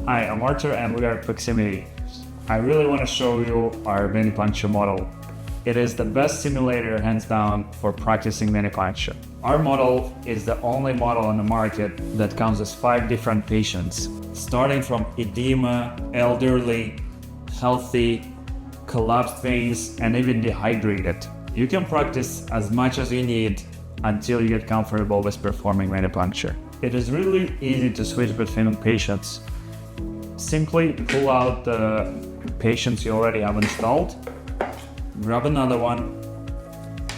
Hi, I'm Arthur and we are ProxSIMity. I really want to show you our venipuncture model. It is the best simulator hands down for practicing venipuncture. Our model is the only model on the market that counts as 5 different patients, starting from edema, elderly, healthy, collapsed veins, and even dehydrated. You can practice as much as you need until you get comfortable with performing venipuncture. It is really easy to switch between patients. Simply pull out the patients you already have installed, grab another one,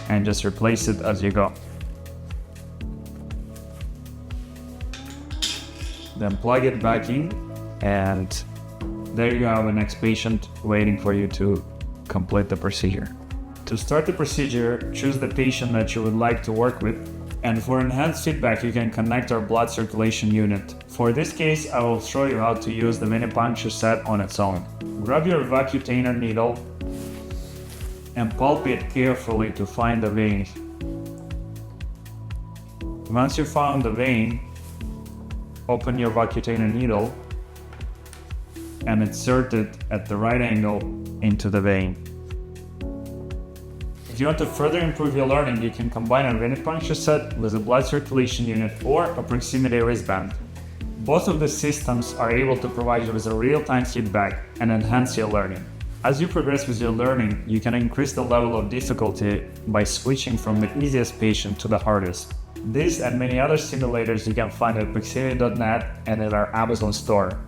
and just replace it as you go. Then plug it back in, and there you have the next patient waiting for you to complete the procedure. To start the procedure, choose the patient that you would like to work with, and for enhanced feedback you can connect our blood circulation unit. For this case, I will show you how to use the Venipuncture Set on its own. Grab your vacutainer needle and palpate carefully to find the vein. Once you found the vein, open your vacutainer needle and insert it at the right angle into the vein. If you want to further improve your learning, you can combine a Venipuncture Set with a blood circulation unit or a ProxSIMity wristband. Both of the systems are able to provide you with a real-time feedback and enhance your learning. As you progress with your learning, you can increase the level of difficulty by switching from the easiest patient to the hardest. This and many other simulators you can find at ProxSIMity.net and in our Amazon store.